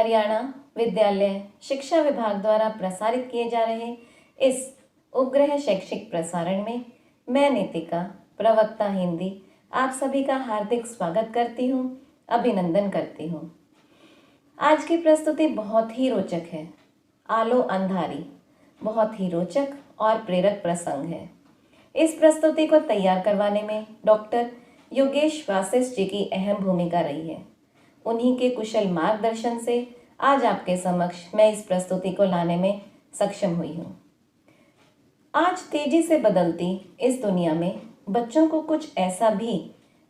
हरियाणा विद्यालय शिक्षा विभाग द्वारा प्रसारित किए जा रहे इस उपग्रह शैक्षिक प्रसारण में मैं नितिका, प्रवक्ता हिंदी, आप सभी का हार्दिक स्वागत करती हूँ, अभिनंदन करती हूँ। आज की प्रस्तुति बहुत ही रोचक है। आलो अंधारी बहुत ही रोचक और प्रेरक प्रसंग है। इस प्रस्तुति को तैयार करवाने में डॉक्टर योगेश वासिष्ठ जी की अहम भूमिका रही है। उन्हीं के कुशल मार्गदर्शन से आज आपके समक्ष मैं इस प्रस्तुति को लाने में सक्षम हुई हूँ। आज तेजी से बदलती इस दुनिया में बच्चों को कुछ ऐसा भी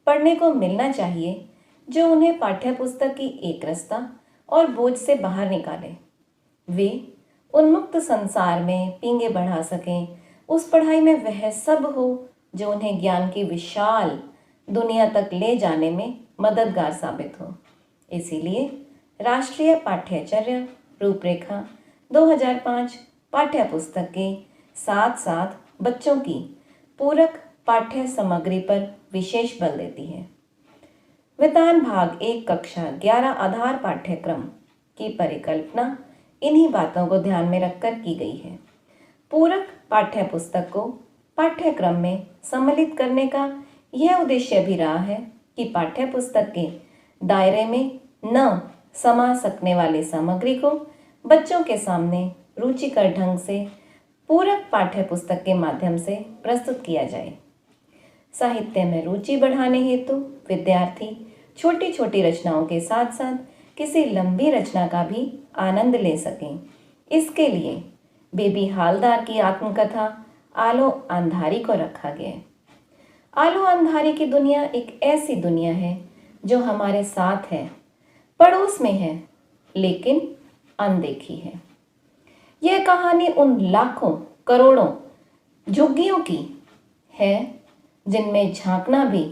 पढ़ने को मिलना चाहिए जो उन्हें पाठ्यपुस्तक की एकरसता और बोझ से बाहर निकाले। वे उन्मुक्त संसार में पींगे बढ़ा सकें, उस पढ़ाई में वह सब हो जो उन्हें ज्ञान की विशाल दुनिया तक ले जाने में मददगार साबित हो। इसीलिए राष्ट्रीय पाठ्यचर्या रूपरेखा 2005 पाठ्यपुस्तक के साथ साथ बच्चों की पूरक पाठ्य सामग्री पर विशेष बल देती है। वितान भाग 1 कक्षा 11 आधार पाठ्यक्रम की परिकल्पना इन्हीं बातों को ध्यान में रखकर की गई है। पूरक पाठ्यपुस्तक को पाठ्यक्रम में सम्मिलित करने का यह उद्देश्य भी रहा है कि पाठ्यपुस्तक के दायरे में न समा सकने वाली सामग्री को बच्चों के सामने रुचिकर ढंग से पूरक पाठ्यपुस्तक के माध्यम से प्रस्तुत किया जाए। साहित्य में रुचि बढ़ाने हेतु विद्यार्थी छोटी छोटी रचनाओं के साथ साथ किसी लंबी रचना का भी आनंद ले सकें। इसके लिए बेबी हालदार की आत्मकथा आलो अंधारी को रखा गया है। आलो अंधारी की दुनिया एक ऐसी दुनिया है जो हमारे साथ है, पड़ोस में है, लेकिन अनदेखी है। यह कहानी उन लाखों करोड़ों झुग्गियों की है जिनमें झांकना भी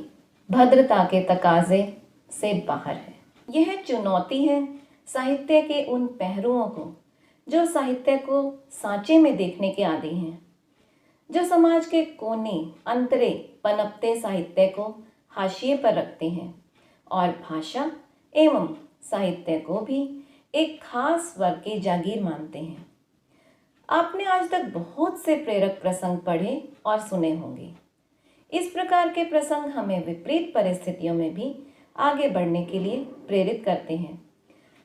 भद्रता के तकाजे से बाहर है। यह चुनौती है साहित्य के उन पहलुओं को जो साहित्य को सांचे में देखने के आदी हैं, जो समाज के कोने अंतरे पनपते साहित्य को हाशिए पर रखते हैं और भाषा एवं साहित्य को भी एक खास वर्ग की जागीर मानते हैं। आपने आज तक बहुत से प्रेरक प्रसंग पढ़े और सुने होंगे। इस प्रकार के प्रसंग हमें विपरीत परिस्थितियों में भी आगे बढ़ने के लिए प्रेरित करते हैं।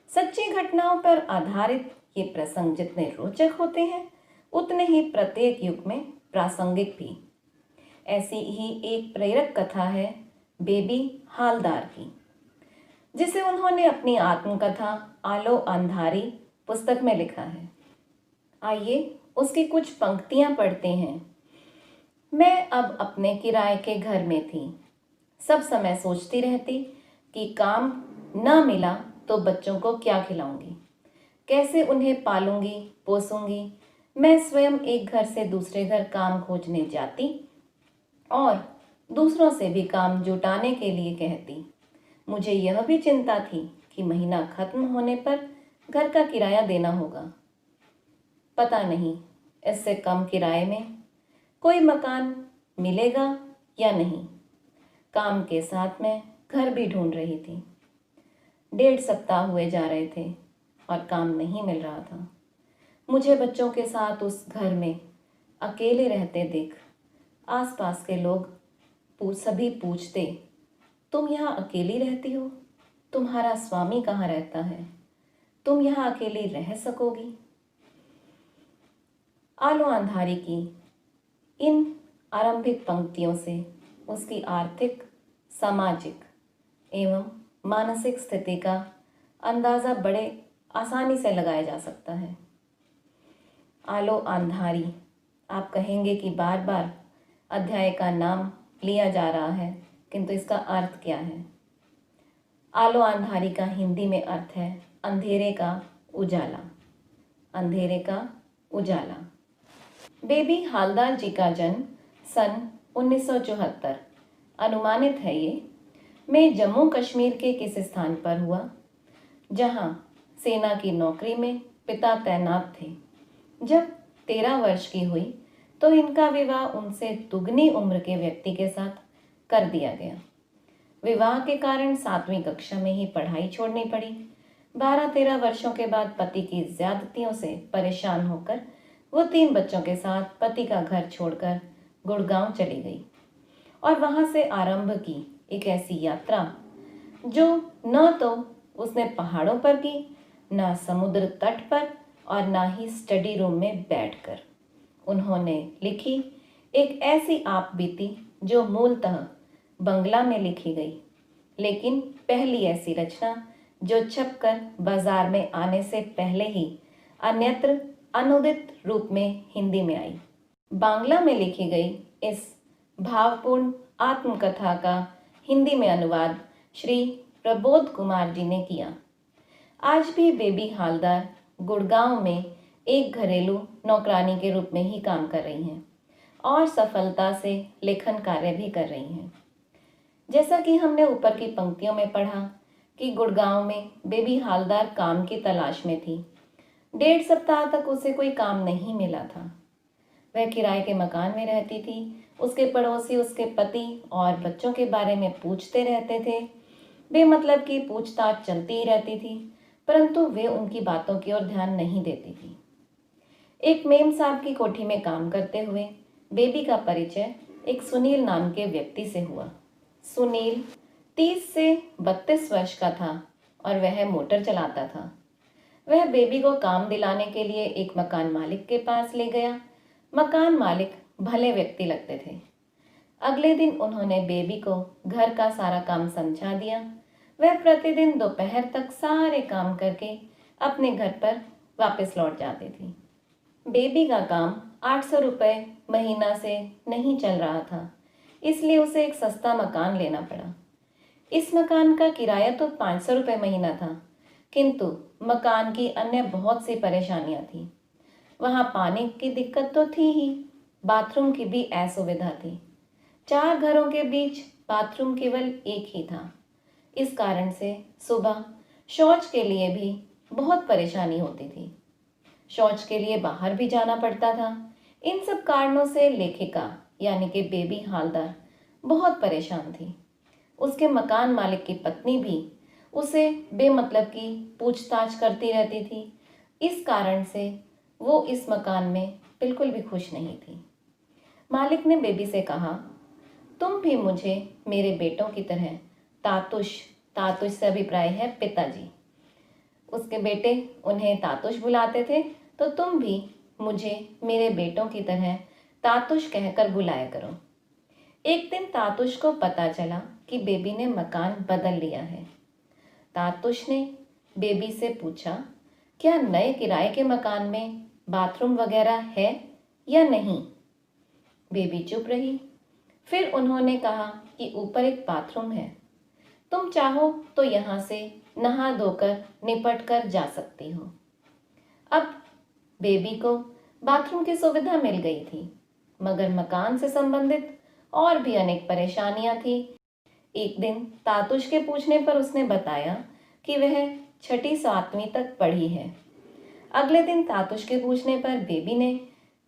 सच्ची घटनाओं पर आधारित ये प्रसंग जितने रोचक होते हैं, उतने ही प्रत्येक युग में प्रासंगिक भी। ऐसी ही एक प्रेरक कथा है बेबी हालदार की, जिसे उन्होंने अपनी आत्मकथा आलो अंधारी पुस्तक में लिखा है। आइए उसकी कुछ पंक्तियां पढ़ते हैं। मैं अब अपने किराए के घर में थी। सब समय सोचती रहती कि काम न मिला तो बच्चों को क्या खिलाऊंगी, कैसे उन्हें पालूंगी पोसूंगी। मैं स्वयं एक घर से दूसरे घर काम खोजने जाती और दूसरों से भी काम जुटाने के लिए कहती। मुझे यह भी चिंता थी कि महीना खत्म होने पर घर का किराया देना होगा। पता नहीं इससे कम किराए में कोई मकान मिलेगा या नहीं। काम के साथ मैं घर भी ढूंढ रही थी। 1.5 सप्ताह हुए जा रहे थे और काम नहीं मिल रहा था। मुझे बच्चों के साथ उस घर में अकेले रहते देख आसपास के लोग सभी पूछते, तुम यहाँ अकेली रहती हो? तुम्हारा स्वामी कहाँ रहता है? तुम यहाँ अकेली रह सकोगी? आलो अंधारी की इन आरंभिक पंक्तियों से उसकी आर्थिक, सामाजिक एवं मानसिक स्थिति का अंदाज़ा बड़े आसानी से लगाया जा सकता है। आलो अंधारी, आप कहेंगे कि बार बार अध्याय का नाम लिया जा रहा है, किंतु इसका अर्थ क्या है? आलो अंधारी का हिंदी में अर्थ है अंधेरे का उजाला। अंधेरे का उजाला। बेबी हालदार जी का जन्म सन 1974 अनुमानित है ये में जम्मू कश्मीर के किस स्थान पर हुआ, जहां सेना की नौकरी में पिता तैनात थे। जब 13 वर्ष की हुई तो इनका विवाह उनसे दुगनी उम्र के व्यक्ति के साथ कर दिया गया। विवाह के कारण 7वीं कक्षा में ही पढ़ाई छोड़नी पड़ी। 12-13 वर्षों के बाद पति की ज्यादतियों से परेशान होकर वो 3 बच्चों के साथ पति का घर छोड़कर गुड़गांव चली गई और वहां से आरंभ की एक ऐसी यात्रा जो न तो उसने पहाड़ों पर की, न समुद्र तट पर और न ही स्टडी रूम में बैठकर। उन्होंने लिखी एक ऐसी आप बीती जो मूलतः बंगला में लिखी गई, लेकिन पहली ऐसी रचना जो छपकर बाजार में आने से पहले ही अन्यत्र अनुदित रूप में हिंदी में आई। बांग्ला में लिखी गई इस भावपूर्ण आत्मकथा का हिंदी में अनुवाद श्री प्रबोध कुमार जी ने किया। आज भी बेबी हालदार गुड़गांव में एक घरेलू नौकरानी के रूप में ही काम कर रही हैं और सफलता से लेखन कार्य भी कर रही हैं। जैसा कि हमने ऊपर की पंक्तियों में पढ़ा कि गुड़गांव में बेबी हालदार काम की तलाश में थी। 1.5 सप्ताह तक उसे कोई काम नहीं मिला था। वह किराए के मकान में रहती थी। उसके पड़ोसी उसके पति और बच्चों के बारे में पूछते रहते थे। बेमतलब की पूछताछ चलती ही रहती थी, परंतु वे उनकी बातों की ओर ध्यान नहीं देती थी। एक मेम साहब की कोठी में काम करते हुए बेबी का परिचय एक सुनील नाम के व्यक्ति से हुआ। सुनील 30 से 32 वर्ष का था और वह मोटर चलाता था। वह बेबी को काम दिलाने के लिए एक मकान मालिक के पास ले गया। मकान मालिक भले व्यक्ति लगते थे। अगले दिन उन्होंने बेबी को घर का सारा काम समझा दिया। वह प्रतिदिन दोपहर तक सारे काम करके अपने घर पर वापस लौट जाती थी। बेबी का काम 800 रुपये महीना से नहीं चल रहा था, इसलिए उसे एक सस्ता मकान लेना पड़ा। इस मकान का किराया तो 500 रुपये महीना था, किंतु मकान की अन्य बहुत सी परेशानियां थी। वहाँ पानी की दिक्कत तो थी ही, बाथरूम की भी असुविधा थी। 4 घरों के बीच बाथरूम केवल एक ही था। इस कारण से सुबह शौच के लिए भी बहुत परेशानी होती थी। शौच के लिए बाहर भी जाना पड़ता था। इन सब कारणों से लेखिका यानी कि बेबी हालदार बहुत परेशान थी। उसके मकान मालिक की पत्नी भी उसे बेमतलब की पूछताछ करती रहती थी। इस कारण से वो इस मकान में बिल्कुल भी खुश नहीं थी। मालिक ने बेबी से कहा, तुम भी मुझे मेरे बेटों की तरह तातुश से अभिप्राय है पिताजी। उसके बेटे उन्हें तातुश बुलाते थे, तो तुम भी मुझे मेरे बेटों की तरह तातुश कहकर बुलाया करो। एक दिन तातुश को पता चला कि बेबी ने मकान बदल लिया है। तातुश ने बेबी से पूछा, क्या नए किराए के मकान में बाथरूम वगैरह है या नहीं? बेबी चुप रही। फिर उन्होंने कहा कि ऊपर एक बाथरूम है, तुम चाहो तो यहाँ से नहा धोकर निपट कर जा सकती हो। अब बेबी को बाथरूम की सुविधा मिल गई थी, मगर मकान से संबंधित और भी अनेक परेशानियां थी। एक दिन तातुश के पूछने पर उसने बताया कि वह 6ठी-7वीं तक पढ़ी है। अगले दिन तातुश के पूछने पर बेबी ने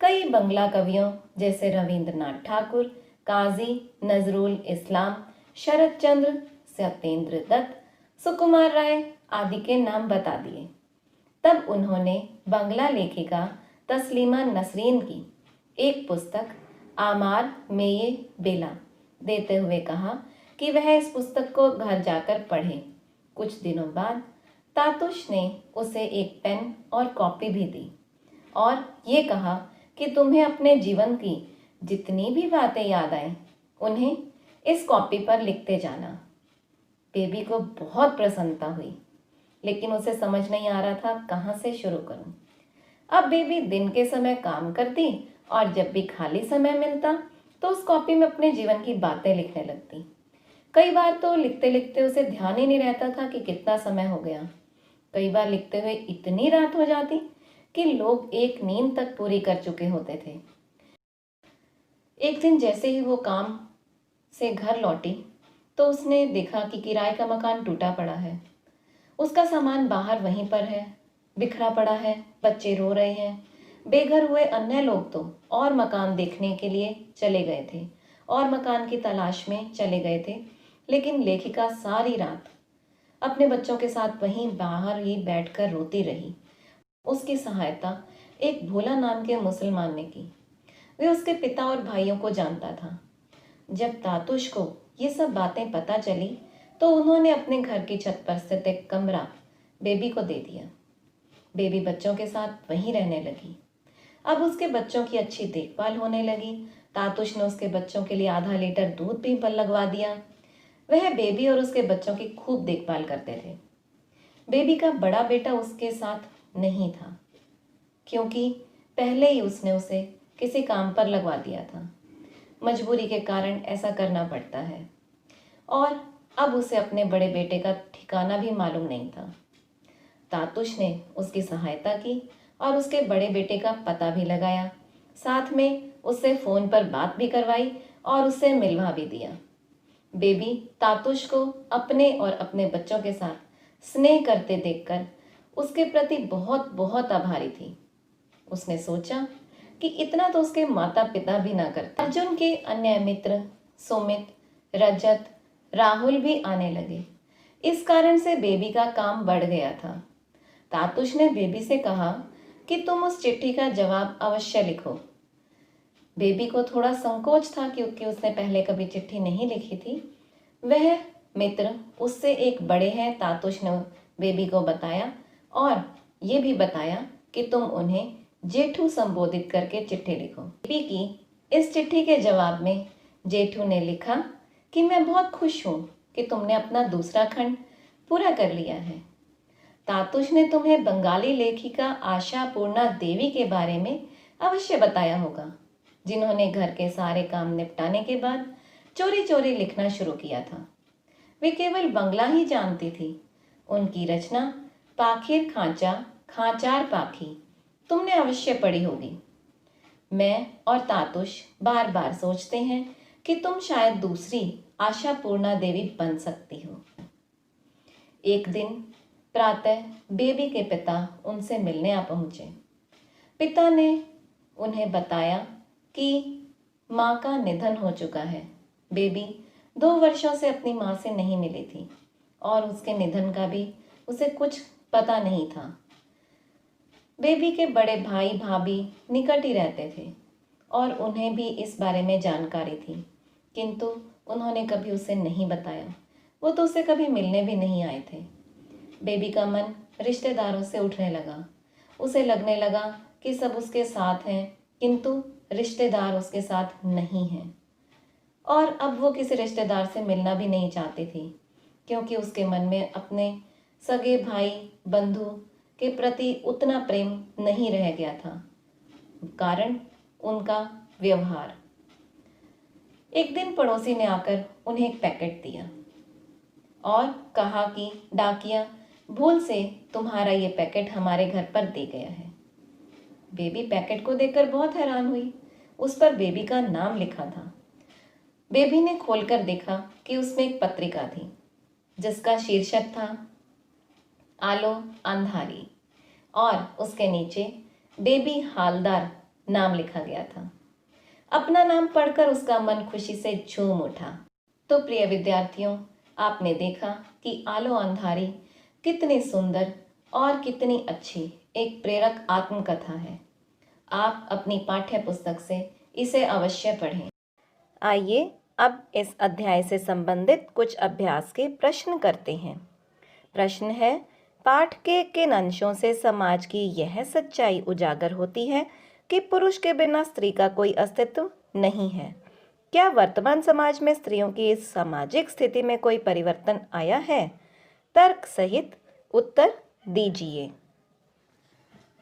कई बंगला कवियों जैसे रविंद्रनाथ ठाकुर, काजी नजरुल इस्लाम, शरद चंद्र, सत्येंद्र दत्त, सुकुमार राय आदि के नाम बता दिए। तब उन्होंने बंगला लेखिका तस्लीमा नसरीन की एक पुस्तक आमार मेये बेला देते हुए कहा कि वह इस पुस्तक को घर जाकर पढ़े। कुछ दिनों बाद तातुश ने उसे एक पेन और कॉपी भी दी और ये कहा कि तुम्हें अपने जीवन की जितनी भी बातें याद आए उन्हें इस कॉपी पर लिखते जाना। बेबी को बहुत प्रसन्नता हुई, लेकिन उसे समझ नहीं आ रहा था कहाँ से शुरू करूं। अब बेबी दिन के समय काम करती और जब भी खाली समय मिलता तो उस कॉपी में अपने जीवन की बातें लिखने लगती। कई बार तो लिखते लिखते उसे ध्यान ही नहीं रहता था कि कितना समय हो गया। कई बार लिखते हुए इतनी रात हो जाती कि लोग एक नींद तक पूरी कर चुके होते थे। एक दिन जैसे ही वो काम से घर लौटी तो उसने देखा कि किराए का मकान टूटा पड़ा है। उसका सामान बाहर वहीं पर है, बिखरा पड़ा है, बच्चे रो रहे हैं। बेघर हुए अन्य लोग तो और मकान देखने के लिए चले गए थे और मकान की तलाश में चले गए थे, लेकिन लेखिका सारी रात अपने बच्चों के साथ वहीं बाहर ही बैठकर रोती रही। उसकी सहायता एक भोला नाम के मुसलमान ने की। वे उसके पिता और भाइयों को जानता था। जब तातुश को ये सब बातें पता चली तो उन्होंने अपने घर की छत पर स्थित एक कमरा बेबी को दे दिया। बेबी बच्चों के साथ वहीं रहने लगी। अब उसके बच्चों की अच्छी देखभाल होने लगी। तातुश ने उसके बच्चों के लिए आधा लीटर दूध भी पर लगवा दिया। वह बेबी और उसके बच्चों की खूब देखभाल करते थे। बेबी का बड़ा बेटा उसके साथ नहीं था क्योंकि पहले ही उसने उसे किसी काम पर लगवा दिया था। मजबूरी के कारण ऐसा करना पड़ता है और अब उसे अपने बड़े बेटे का ठिकाना भी मालूम नहीं था। तातुश ने उसकी सहायता की और उसके बड़े बेटे का पता भी लगाया। साथ में उससे फ़ोन पर बात भी करवाई और उससे मिलवा भी दिया। बेबी तातुश को अपने और अपने बच्चों के साथ स्नेह करते देखकर उसके प्रति बहुत बहुत आभारी थी। उसने सोचा कि इतना तो उसके माता पिता भी ना करते। अर्जुन के अन्य मित्र सुमित, रजत, राहुल भी आने लगे। इस कारण से बेबी का काम बढ़ गया था। तातुश ने बेबी से कहा कि तुम उस चिट्ठी का जवाब अवश्य लिखो। बेबी को थोड़ा संकोच था क्योंकि उसने पहले कभी चिट्ठी नहीं लिखी थी। वह मित्र उससे एक बड़े हैं। तातुश ने बेबी को बताया और ये भी बताया कि तुम उन्हें जेठू संबोधित करके चिट्ठी लिखो। बेबी की इस चिट्ठी के जवाब में जेठू ने लिखा कि मैं बहुत खुश हूँ कि तुमने अपना दूसरा खंड पूरा कर लिया है। तातुश ने तुम्हें बंगाली लेखिका आशा पूर्णा देवी के बारे में अवश्य बताया होगा, जिन्होंने घर के सारे काम निपटाने के बाद चोरी चोरी लिखना शुरू किया था। वे केवल बंगला ही जानती थी। उनकी रचना पाखिर खांचा खांचार पाखी तुमने अवश्य पढ़ी होगी। मैं और तातुश बार बार सोचते हैं कि तुम शायद दूसरी आशा पूर्णा देवी बन सकती हो। एक दिन प्रातः बेबी के पिता उनसे मिलने आ पहुंचे। पिता ने उन्हें बताया कि माँ का निधन हो चुका है। बेबी 2 वर्षों से अपनी माँ से नहीं मिली थी और उसके निधन का भी उसे कुछ पता नहीं था। बेबी के बड़े भाई भाभी निकट ही रहते थे और उन्हें भी इस बारे में जानकारी थी, किंतु उन्होंने कभी उसे नहीं बताया। वो तो उसे कभी मिलने भी नहीं आए थे। बेबी का मन रिश्तेदारों से उठने लगा। उसे लगने लगा कि सब उसके साथ हैं, किंतु रिश्तेदार उसके साथ नहीं हैं। और अब वो किसी रिश्तेदार से मिलना भी नहीं चाहती थी क्योंकि उसके मन में अपने सगे भाई बंधु के प्रति उतना प्रेम नहीं रह गया था, कारण उनका व्यवहार। एक दिन पड़ोसी ने आकर उन्हें एक पैकेट दिया और कहा कि डाकिया भूल से तुम्हारा ये पैकेट हमारे घर पर दे गया है। बेबी पैकेट को देखकर बहुत हैरान हुई। उस पर बेबी का नाम लिखा था। बेबी ने खोलकर देखा कि उसमें एक पत्रिका थी जिसका शीर्षक था आलो अंधारी और उसके नीचे बेबी हालदार नाम लिखा गया था। अपना नाम पढ़कर उसका मन खुशी से झूम उठा। तो प्रिय विद्यार्थियों, आपने देखा कि आलो अंधारी कितनी सुंदर और कितनी अच्छी एक प्रेरक आत्मकथा है। आप अपनी पाठ्य पुस्तक से इसे अवश्य पढ़ें। आइए अब इस अध्याय से संबंधित कुछ अभ्यास के प्रश्न करते हैं। प्रश्न है, पाठ के किन अंशों से समाज की यह सच्चाई उजागर होती है कि पुरुष के बिना स्त्री का कोई अस्तित्व नहीं है? क्या वर्तमान समाज में स्त्रियों की इस सामाजिक स्थिति में कोई परिवर्तन आया है? तर्क सहित उत्तर दीजिए।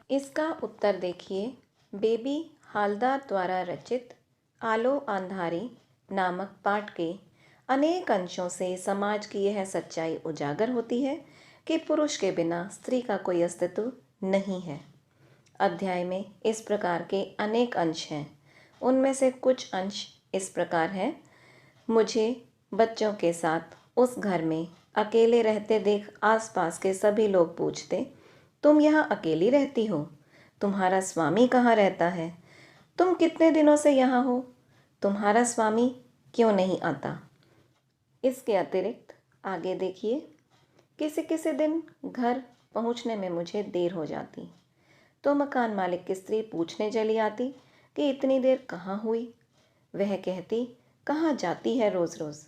इसका उत्तर देखिए। बेबी हालदार द्वारा रचित आलो अंधारी नामक पाठ के अनेक अंशों से समाज की यह सच्चाई उजागर होती है कि पुरुष के बिना स्त्री का कोई अस्तित्व नहीं है। अध्याय में इस प्रकार के अनेक अंश हैं। उनमें से कुछ अंश इस प्रकार हैं। मुझे बच्चों के साथ उस घर में अकेले रहते देख आसपास के सभी लोग पूछते, तुम यहाँ अकेली रहती हो? तुम्हारा स्वामी कहाँ रहता है? तुम कितने दिनों से यहाँ हो? तुम्हारा स्वामी क्यों नहीं आता? इसके अतिरिक्त आगे देखिए। किसी किसी दिन घर पहुंचने में मुझे देर हो जाती तो मकान मालिक की स्त्री पूछने चली आती कि इतनी देर कहाँ हुई। वह कहती, कहाँ जाती है रोज़ रोज़,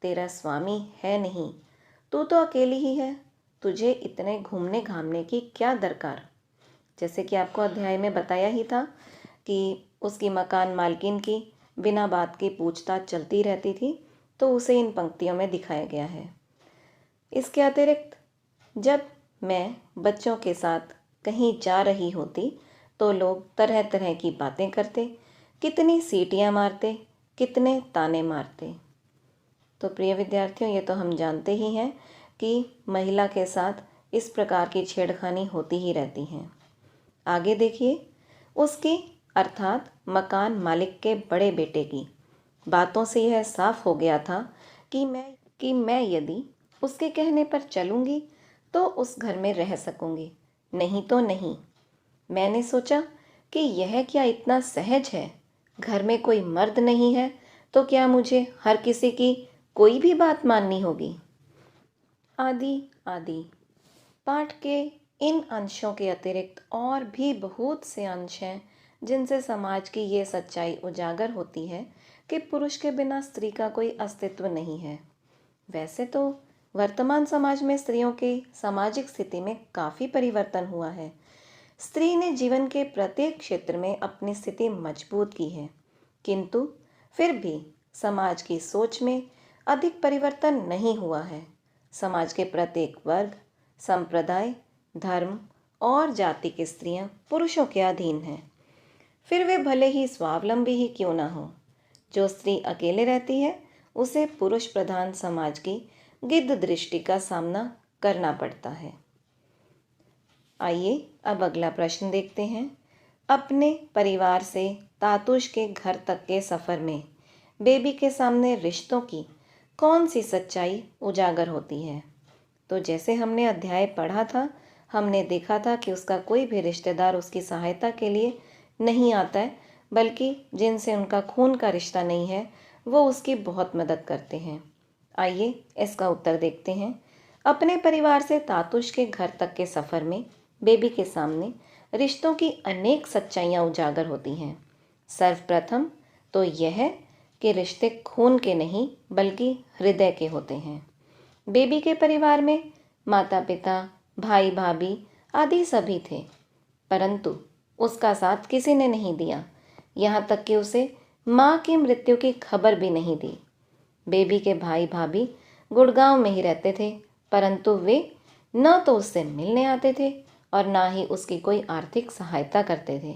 तेरा स्वामी है नहीं, तू तो अकेली ही है, तुझे इतने घूमने घामने की क्या दरकार। जैसे कि आपको अध्याय में बताया ही था कि उसकी मकान मालकिन की बिना बात के पूछताछ चलती रहती थी, तो उसे इन पंक्तियों में दिखाया गया है। इसके अतिरिक्त जब मैं बच्चों के साथ कहीं जा रही होती तो लोग तरह तरह की बातें करते, कितनी सीटियाँ मारते, कितने ताने मारते। तो प्रिय विद्यार्थियों, ये तो हम जानते ही हैं कि महिला के साथ इस प्रकार की छेड़खानी होती ही रहती हैं। आगे देखिए, उसकी अर्थात मकान मालिक के बड़े बेटे की बातों से यह साफ हो गया था कि मैं यदि उसके कहने पर चलूँगी तो उस घर में रह सकूँगी, नहीं तो नहीं। मैंने सोचा कि यह क्या इतना सहज है, घर में कोई मर्द नहीं है तो क्या मुझे हर किसी की कोई भी बात माननी होगी। आदि आदि पाठ के इन अंशों के अतिरिक्त और भी बहुत से अंश हैं जिनसे समाज की ये सच्चाई उजागर होती है कि पुरुष के बिना स्त्री का कोई अस्तित्व नहीं है। वैसे तो वर्तमान समाज में स्त्रियों की सामाजिक स्थिति में काफ़ी परिवर्तन हुआ है। स्त्री ने जीवन के प्रत्येक क्षेत्र में अपनी स्थिति मजबूत की है, किंतु फिर भी समाज की सोच में अधिक परिवर्तन नहीं हुआ है। समाज के प्रत्येक वर्ग, संप्रदाय, धर्म और जाति की स्त्रियां पुरुषों के अधीन हैं, फिर वे भले ही स्वावलंबी ही क्यों ना हो। जो स्त्री अकेले रहती है उसे पुरुष प्रधान समाज की गिद्ध दृष्टि का सामना करना पड़ता है। आइए अब अगला प्रश्न देखते हैं। अपने परिवार से तातुश के घर तक के सफ़र में बेबी के सामने रिश्तों की कौन सी सच्चाई उजागर होती है। तो जैसे हमने अध्याय पढ़ा था, हमने देखा था कि उसका कोई भी रिश्तेदार उसकी सहायता के लिए नहीं आता है, बल्कि जिनसे उनका खून का रिश्ता नहीं है वो उसकी बहुत मदद करते हैं। आइए इसका उत्तर देखते हैं। अपने परिवार से तातुश के घर तक के सफ़र में बेबी के सामने रिश्तों की अनेक सच्चाइयाँ उजागर होती हैं। सर्वप्रथम तो यह कि रिश्ते खून के नहीं बल्कि हृदय के होते हैं। बेबी के परिवार में माता पिता, भाई भाभी आदि सभी थे, परंतु उसका साथ किसी ने नहीं दिया, यहाँ तक कि उसे माँ की मृत्यु की खबर भी नहीं दी। बेबी के भाई भाभी गुड़गांव में ही रहते थे, परंतु वे न तो उससे मिलने आते थे और ना ही उसकी कोई आर्थिक सहायता करते थे।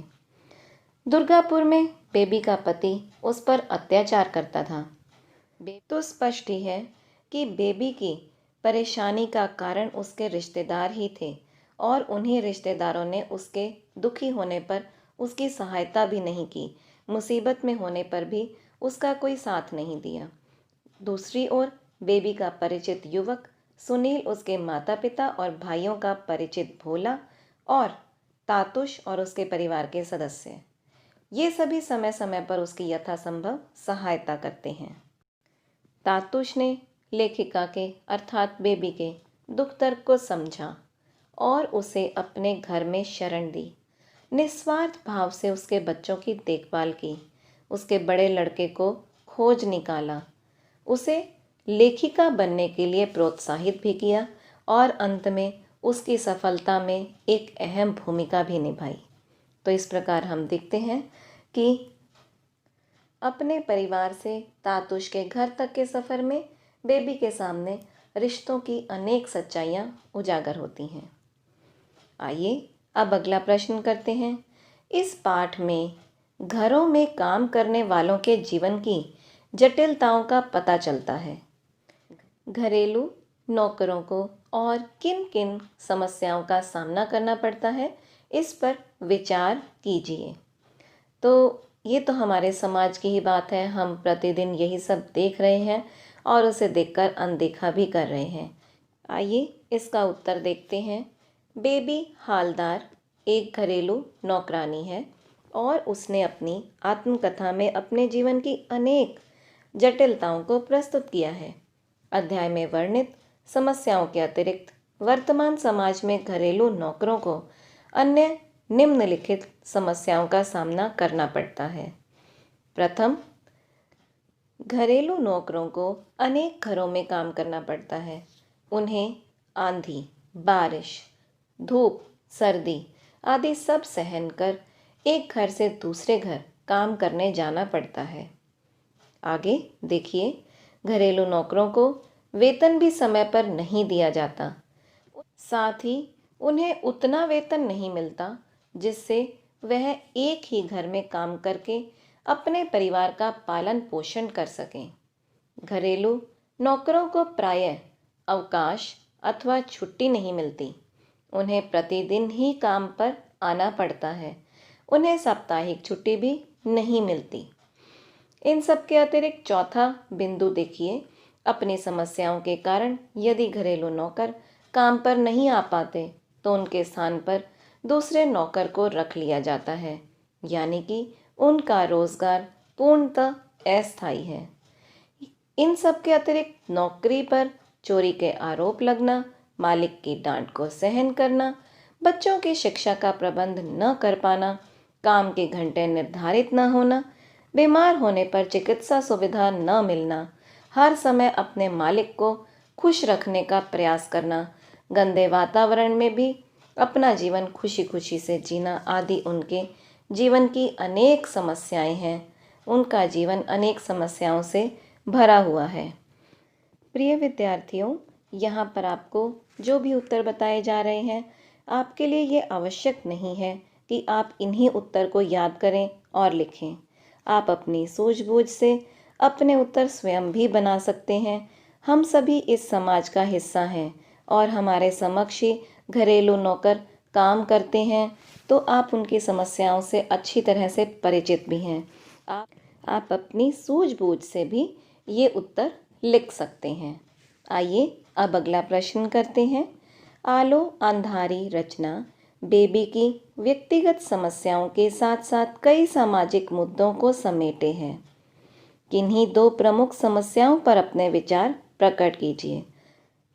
दुर्गापुर में बेबी का पति उस पर अत्याचार करता था। तो स्पष्ट ही है कि बेबी की परेशानी का कारण उसके रिश्तेदार ही थे और उन्हीं रिश्तेदारों ने उसके दुखी होने पर उसकी सहायता भी नहीं की, मुसीबत में होने पर भी उसका कोई साथ नहीं दिया। दूसरी ओर बेबी का परिचित युवक सुनील उसके माता पिता और भाइयों का परिचित भोला और तातुश और उसके परिवार के सदस्य, ये सभी समय समय पर उसकी यथासंभव सहायता करते हैं। तातुश ने लेखिका के अर्थात बेबी के दुख दर्द को समझा और उसे अपने घर में शरण दी। निस्वार्थ भाव से उसके बच्चों की देखभाल की, उसके बड़े लड़के को खोज निकाला, उसे लेखिका बनने के लिए प्रोत्साहित भी किया और अंत में उसकी सफलता में एक अहम भूमिका भी निभाई। तो इस प्रकार हम देखते हैं कि अपने परिवार से तातुश के घर तक के सफ़र में बेबी के सामने रिश्तों की अनेक सच्चाइयाँ उजागर होती हैं। आइए अब अगला प्रश्न करते हैं। इस पाठ में घरों में काम करने वालों के जीवन की जटिलताओं का पता चलता है। घरेलू नौकरों को और किन किन समस्याओं का सामना करना पड़ता है, इस पर विचार कीजिए। तो ये तो हमारे समाज की ही बात है, हम प्रतिदिन यही सब देख रहे हैं और उसे देखकर अनदेखा भी कर रहे हैं। आइए इसका उत्तर देखते हैं। बेबी हालदार एक घरेलू नौकरानी है और उसने अपनी आत्मकथा में अपने जीवन की अनेक जटिलताओं को प्रस्तुत किया है। अध्याय में वर्णित समस्याओं के अतिरिक्त वर्तमान समाज में घरेलू नौकरों को अन्य निम्नलिखित समस्याओं का सामना करना पड़ता है। प्रथम, घरेलू नौकरों को अनेक घरों में काम करना पड़ता है। उन्हें आंधी, बारिश, धूप, सर्दी आदि सब सहन कर एक घर से दूसरे घर काम करने जाना पड़ता है। आगे देखिए, घरेलू नौकरों को वेतन भी समय पर नहीं दिया जाता। साथ ही उन्हें उतना वेतन नहीं मिलता जिससे वह एक ही घर में काम करके अपने परिवार का पालन पोषण कर सकें। घरेलू नौकरों को प्रायः अवकाश अथवा छुट्टी नहीं मिलती। उन्हें प्रतिदिन ही काम पर आना पड़ता है। उन्हें साप्ताहिक छुट्टी भी नहीं मिलती। इन सब के अतिरिक्त चौथा बिंदु देखिए, अपनी समस्याओं के कारण यदि घरेलू नौकर काम पर नहीं आ पाते तो उनके स्थान पर दूसरे नौकर को रख लिया जाता है, यानी कि उनका रोजगार पूर्णतः अस्थायी है। इन सब के अतिरिक्त नौकरी पर चोरी के आरोप लगना, मालिक की डांट को सहन करना, बच्चों की शिक्षा का प्रबंध न कर पाना, काम के घंटे निर्धारित न होना, बीमार होने पर चिकित्सा सुविधा न मिलना, हर समय अपने मालिक को खुश रखने का प्रयास करना, गंदे वातावरण में भी अपना जीवन खुशी खुशी से जीना आदि उनके जीवन की अनेक समस्याएं हैं। उनका जीवन अनेक समस्याओं से भरा हुआ है। प्रिय विद्यार्थियों, यहाँ पर आपको जो भी उत्तर बताए जा रहे हैं, आपके लिए ये आवश्यक नहीं है कि आप इन्हीं उत्तर को याद करें और लिखें। आप अपनी सूझबूझ से अपने उत्तर स्वयं भी बना सकते हैं। हम सभी इस समाज का हिस्सा हैं और हमारे समक्ष ही घरेलू नौकर काम करते हैं, तो आप उनकी समस्याओं से अच्छी तरह से परिचित भी हैं। आप अपनी सूझबूझ से भी ये उत्तर लिख सकते हैं। आइए अब अगला प्रश्न करते हैं। आलो अंधारी रचना बेबी की व्यक्तिगत समस्याओं के साथ साथ कई सामाजिक मुद्दों को समेटे है। किन्हीं दो प्रमुख समस्याओं पर अपने विचार प्रकट कीजिए।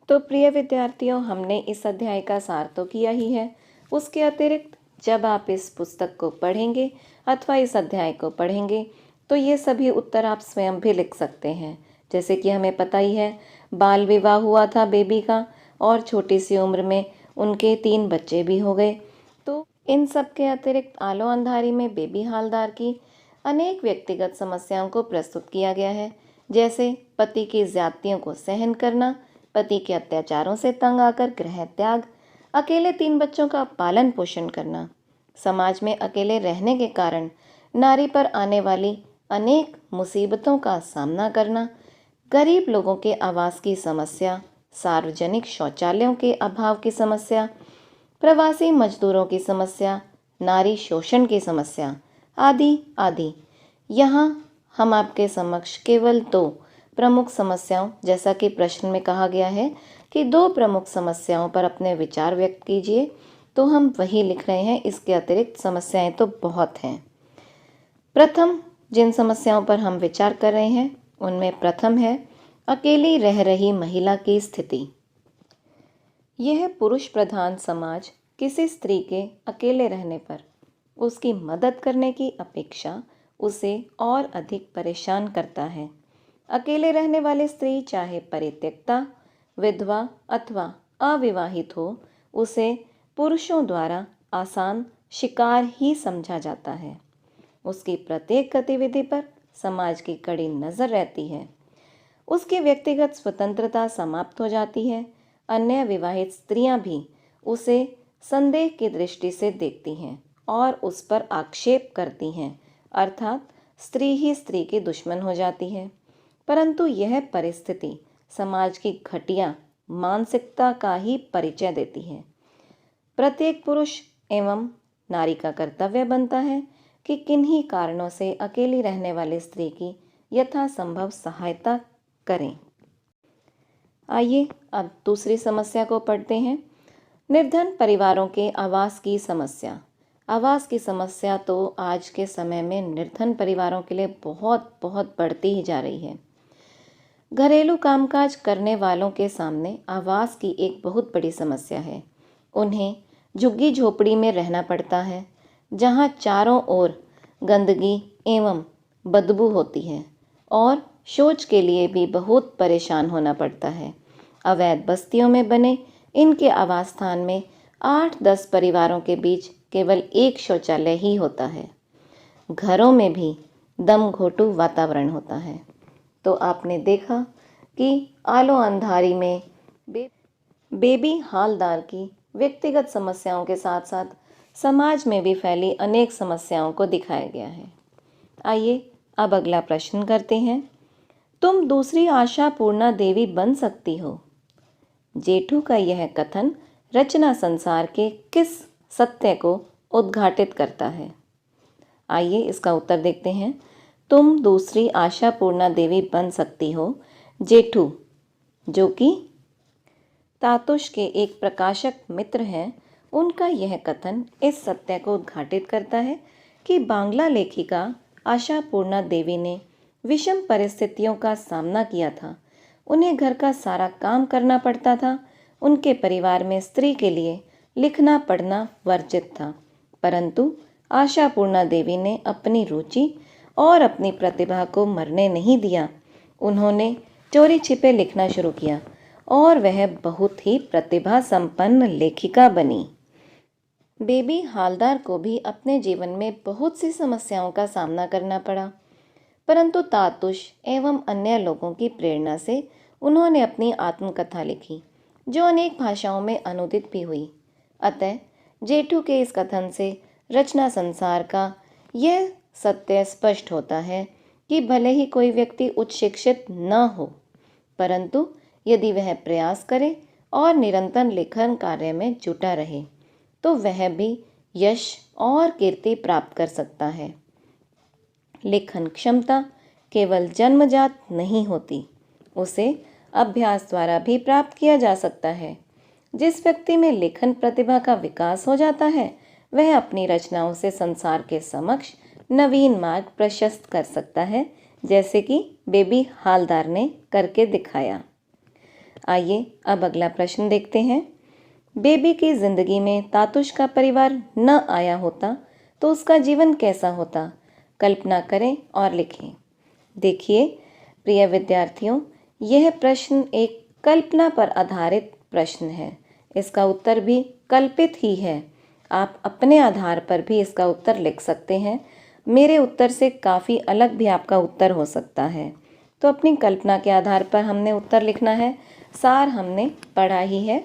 तो प्रिय विद्यार्थियों, हमने इस अध्याय का सार तो किया ही है। उसके अतिरिक्त जब आप इस पुस्तक को पढ़ेंगे अथवा इस अध्याय को पढ़ेंगे तो ये सभी उत्तर आप स्वयं भी लिख सकते हैं। जैसे कि हमें पता ही है, बाल विवाह हुआ था बेबी का और छोटी सी उम्र में उनके 3 बच्चे भी हो गए। तो इन सब के अतिरिक्त आलो अंधारी में बेबी हालदार की अनेक व्यक्तिगत समस्याओं को प्रस्तुत किया गया है, जैसे पति की ज्यादतियों को सहन करना, पति के अत्याचारों से तंग आकर गृह त्याग, अकेले 3 बच्चों का पालन पोषण करना, समाज में अकेले रहने के कारण नारी पर आने वाली अनेक मुसीबतों का सामना करना, गरीब लोगों के आवास की समस्या, सार्वजनिक शौचालयों के अभाव की समस्या, प्रवासी मजदूरों की समस्या, नारी शोषण की समस्या आदि आदि। यहाँ हम आपके समक्ष केवल 2 प्रमुख समस्याओं, जैसा कि प्रश्न में कहा गया है कि 2 प्रमुख समस्याओं पर अपने विचार व्यक्त कीजिए, तो हम वही लिख रहे हैं। इसके अतिरिक्त समस्याएं तो बहुत हैं। प्रथम जिन समस्याओं पर हम विचार कर रहे हैं उनमें प्रथम है अकेली रह रही महिला की स्थिति। यह पुरुष प्रधान समाज किसी स्त्री के अकेले रहने पर उसकी मदद करने की अपेक्षा उसे और अधिक परेशान करता है। अकेले रहने वाली स्त्री चाहे परित्यक्ता, विधवा अथवा अविवाहित हो, उसे पुरुषों द्वारा आसान शिकार ही समझा जाता है। उसकी प्रत्येक गतिविधि पर समाज की कड़ी नज़र रहती है। उसकी व्यक्तिगत स्वतंत्रता समाप्त हो जाती है। अन्य विवाहित स्त्रियां भी उसे संदेह की दृष्टि से देखती हैं और उस पर आक्षेप करती हैं, अर्थात स्त्री ही स्त्री की दुश्मन हो जाती है। परंतु यह परिस्थिति समाज की घटिया मानसिकता का ही परिचय देती है। प्रत्येक पुरुष एवं नारी का कर्तव्य बनता है कि किन्हीं कारणों से अकेली रहने वाली स्त्री की यथासंभव सहायता करें। आइए अब दूसरी समस्या को पढ़ते हैं। निर्धन परिवारों के आवास की समस्या। आवास की समस्या तो आज के समय में निर्धन परिवारों के लिए बहुत बहुत बढ़ती ही जा रही है। घरेलू कामकाज करने वालों के सामने आवास की एक बहुत बड़ी समस्या है। उन्हें झुग्गी झोपड़ी में रहना पड़ता है, जहाँ चारों ओर गंदगी एवं बदबू होती है और शौच के लिए भी बहुत परेशान होना पड़ता है। अवैध बस्तियों में बने इनके आवास स्थान में 8-10 परिवारों के बीच केवल एक शौचालय ही होता है। घरों में भी दम घोटू वातावरण होता है। तो आपने देखा कि आलो अंधारी में बेबी हालदार की व्यक्तिगत समस्याओं के साथ साथ समाज में भी फैली अनेक समस्याओं को दिखाया गया है। आइए अब अगला प्रश्न करते हैं। तुम दूसरी आशापूर्णा देवी बन सकती हो। जेठू का यह कथन रचना संसार के किस सत्य को उद्घाटित करता है? आइए इसका उत्तर देखते हैं। तुम दूसरी आशापूर्णा देवी बन सकती हो। जेठू, जो कि तातुष के एक प्रकाशक मित्र हैं, उनका यह कथन इस सत्य को उद्घाटित करता है कि बांग्ला लेखिका आशापूर्णा देवी ने विषम परिस्थितियों का सामना किया था। उन्हें घर का सारा काम करना पड़ता था। उनके परिवार में स्त्री के लिए लिखना पढ़ना वर्जित था, परंतु आशापूर्णा देवी ने अपनी रुचि और अपनी प्रतिभा को मरने नहीं दिया। उन्होंने चोरी छिपे लिखना शुरू किया और वह बहुत ही प्रतिभा संपन्न लेखिका बनी। बेबी हालदार को भी अपने जीवन में बहुत सी समस्याओं का सामना करना पड़ा, परंतु तातुष एवं अन्य लोगों की प्रेरणा से उन्होंने अपनी आत्मकथा लिखी, जो अनेक भाषाओं में अनुदित भी हुई। अतः जेठू के इस कथन से रचना संसार का यह सत्य स्पष्ट होता है कि भले ही कोई व्यक्ति उच्च शिक्षित न हो, परंतु यदि वह प्रयास करे और निरंतर लेखन कार्य में जुटा रहे तो वह भी यश और कीर्ति प्राप्त कर सकता है। लेखन क्षमता केवल जन्मजात नहीं होती, उसे अभ्यास द्वारा भी प्राप्त किया जा सकता है। जिस व्यक्ति में लेखन प्रतिभा का विकास हो जाता है, वह अपनी रचनाओं से संसार के समक्ष नवीन मार्ग प्रशस्त कर सकता है, जैसे कि बेबी हालदार ने करके दिखाया। आइए अब अगला प्रश्न देखते हैं। बेबी की जिंदगी में तातुष का परिवार न आया होता तो उसका जीवन कैसा होता? कल्पना करें और लिखें। देखिए प्रिय विद्यार्थियों, यह प्रश्न एक कल्पना पर आधारित प्रश्न है। इसका उत्तर भी कल्पित ही है। आप अपने आधार पर भी इसका उत्तर लिख सकते हैं। मेरे उत्तर से काफ़ी अलग भी आपका उत्तर हो सकता है। तो अपनी कल्पना के आधार पर हमने उत्तर लिखना है। सार हमने पढ़ा ही है।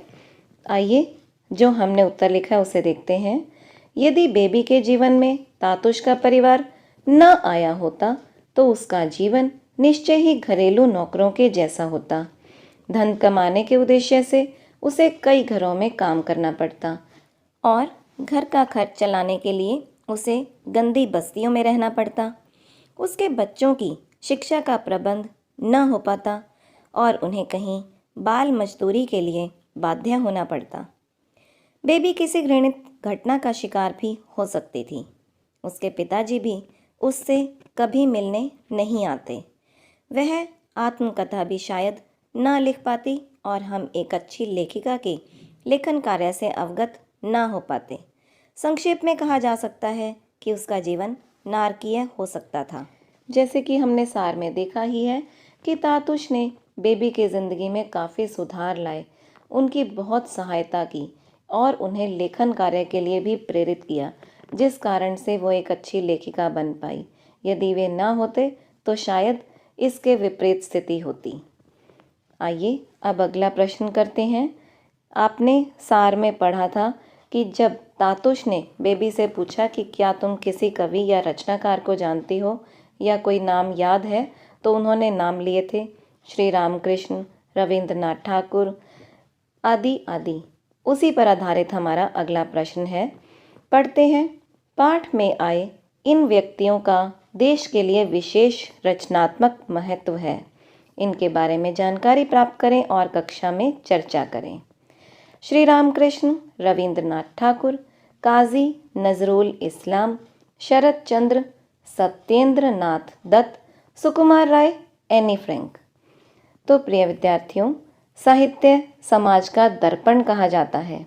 आइए जो हमने उत्तर लिखा है उसे देखते हैं। यदि बेबी के जीवन में तातुष का परिवार न आया होता तो उसका जीवन निश्चय ही घरेलू नौकरों के जैसा होता। धन कमाने के उद्देश्य से उसे कई घरों में काम करना पड़ता और घर का खर्च चलाने के लिए उसे गंदी बस्तियों में रहना पड़ता। उसके बच्चों की शिक्षा का प्रबंध न हो पाता और उन्हें कहीं बाल मजदूरी के लिए बाध्य होना पड़ता। बेबी किसी घृणित घटना का शिकार भी हो सकती थी। उसके पिताजी भी उससे कभी मिलने नहीं आते। वह आत्मकथा भी शायद ना लिख पाती और हम एक अच्छी लेखिका के लेखन कार्य से अवगत ना हो पाते। संक्षेप में कहा जा सकता है कि उसका जीवन नारकीय हो सकता था। जैसे कि हमने सार में देखा ही है कि तातुष ने बेबी की ज़िंदगी में काफ़ी सुधार लाए, उनकी बहुत सहायता की और उन्हें लेखन कार्य के लिए भी प्रेरित किया, जिस कारण से वो एक अच्छी लेखिका बन पाई। यदि वे ना होते तो शायद इसके विपरीत स्थिति होती। आइए अब अगला प्रश्न करते हैं। आपने सार में पढ़ा था कि जब तातुष ने बेबी से पूछा कि क्या तुम किसी कवि या रचनाकार को जानती हो या कोई नाम याद है, तो उन्होंने नाम लिए थे श्री रामकृष्ण, रविंद्रनाथ ठाकुर आदि आदि। उसी पर आधारित हमारा अगला प्रश्न है। पढ़ते हैं। पाठ में आए इन व्यक्तियों का देश के लिए विशेष रचनात्मक महत्व है। इनके बारे में जानकारी प्राप्त करें और कक्षा में चर्चा करें। श्री रामकृष्ण, रविंद्रनाथ ठाकुर, काजी नजरुल इस्लाम, शरत चंद्र, सत्येंद्र नाथ दत्त, सुकुमार राय, एनी फ्रैंक। तो प्रिय विद्यार्थियों, साहित्य समाज का दर्पण कहा जाता है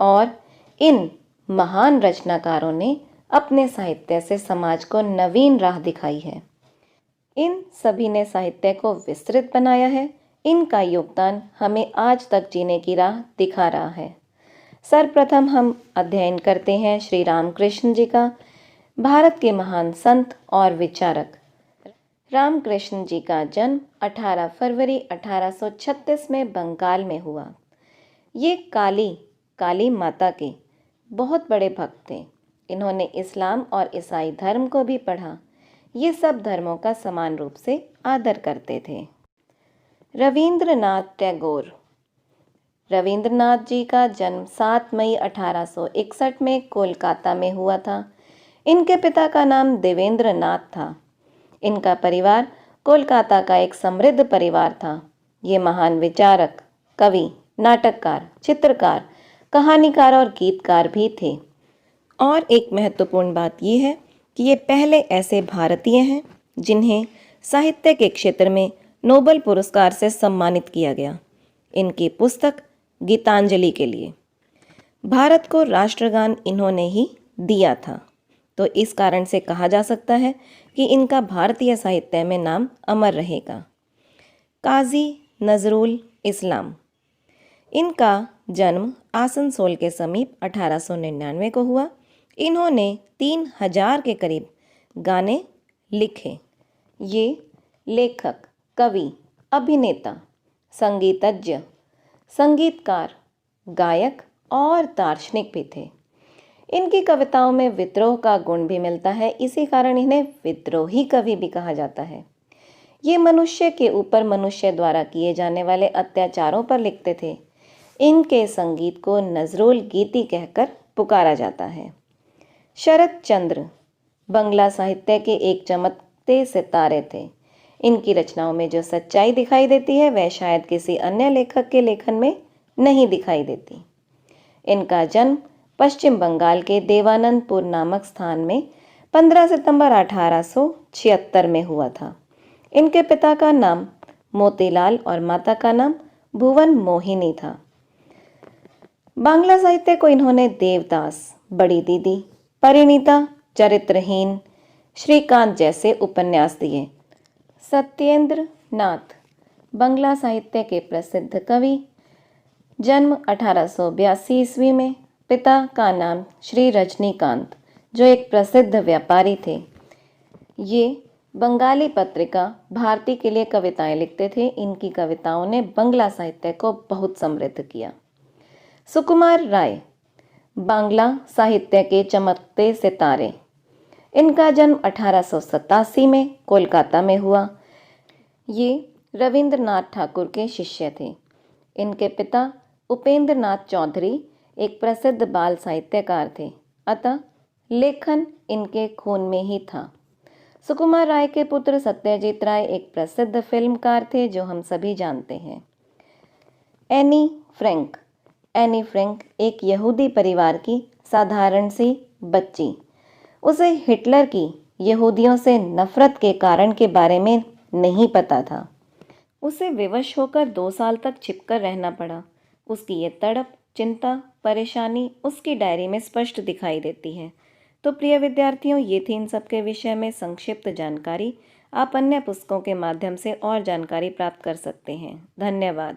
और इन महान रचनाकारों ने अपने साहित्य से समाज को नवीन राह दिखाई है। इन सभी ने साहित्य को विस्तृत बनाया है। इनका योगदान हमें आज तक जीने की राह दिखा रहा है। सर्वप्रथम हम अध्ययन करते हैं श्री रामकृष्ण जी का। भारत के महान संत और विचारक रामकृष्ण जी का जन्म 18 फरवरी 1836 में बंगाल में हुआ। ये काली माता के बहुत बड़े भक्त थे। इन्होंने इस्लाम और ईसाई धर्म को भी पढ़ा। ये सब धर्मों का समान रूप से आदर करते थे। रविंद्रनाथ टैगोर। रविंद्रनाथ जी का जन्म 7 मई 1861 में कोलकाता में हुआ था। इनके पिता का नाम देवेंद्र नाथ था। इनका परिवार कोलकाता का एक समृद्ध परिवार था। ये महान विचारक, कवि, नाटककार, चित्रकार, कहानीकार और गीतकार भी थे। और एक महत्वपूर्ण बात यह है कि ये पहले ऐसे भारतीय हैं जिन्हें साहित्य के क्षेत्र में नोबेल पुरस्कार से सम्मानित किया गया। इनकी पुस्तक गीतांजलि के लिए भारत को राष्ट्रगान इन्होंने ही दिया था। तो इस कारण से कहा जा सकता है कि इनका भारतीय साहित्य में नाम अमर रहेगा। काजी नजरुल इस्लाम। इनका जन्म आसनसोल के समीप 1899 को हुआ। इन्होंने 3000 के करीब गाने लिखे। ये लेखक, कवि, अभिनेता, संगीतज्ञ, संगीतकार, गायक और दार्शनिक भी थे। इनकी कविताओं में विद्रोह का गुण भी मिलता है। इसी कारण इन्हें विद्रोही कवि भी कहा जाता है। ये मनुष्य के ऊपर मनुष्य द्वारा किए जाने वाले अत्याचारों पर लिखते थे। इनके संगीत को नजरुल गीति कहकर पुकारा जाता है। शरत चंद्र बंगला साहित्य के एक चमकते सितारे थे। इनकी रचनाओं में जो सच्चाई दिखाई देती है वह शायद किसी अन्य लेखक के लेखन में नहीं दिखाई देती। इनका जन्म पश्चिम बंगाल के देवानंदपुर नामक स्थान में 15 सितंबर 1876 में हुआ था। इनके पिता का नाम मोतीलाल और माता का नाम भुवन मोहिनी था। बांग्ला साहित्य को इन्होंने देवदास, बड़ी दीदी, परिणीता, चरित्रहीन, श्रीकांत जैसे उपन्यास दिए। सत्येंद्र नाथ बंगला साहित्य के प्रसिद्ध कवि। जन्म 1882 ईस्वी में। पिता का नाम श्री रजनीकांत, जो एक प्रसिद्ध व्यापारी थे। ये बंगाली पत्रिका भारती के लिए कविताएं लिखते थे। इनकी कविताओं ने बंगला साहित्य को बहुत समृद्ध किया। सुकुमार राय बांग्ला साहित्य के चमकते सितारे। इनका जन्म 1887 में कोलकाता में हुआ। ये रविंद्रनाथ ठाकुर के शिष्य थे। इनके पिता उपेंद्र नाथ चौधरी एक प्रसिद्ध बाल साहित्यकार थे, अतः लेखन इनके खून में ही था। सुकुमार राय के पुत्र सत्यजीत राय एक प्रसिद्ध फिल्मकार थे जो हम सभी जानते हैं। एनी फ्रैंक एक यहूदी परिवार की साधारण सी बच्ची। उसे हिटलर की यहूदियों से नफरत के कारण के बारे में नहीं पता था। उसे विवश होकर 2 साल तक छिपकर रहना पड़ा। उसकी ये तड़प, चिंता, परेशानी उसकी डायरी में स्पष्ट दिखाई देती है। तो प्रिय विद्यार्थियों, ये थी इन सब के विषय में संक्षिप्त जानकारी। आप अन्य पुस्तकों के माध्यम से और जानकारी प्राप्त कर सकते हैं। धन्यवाद।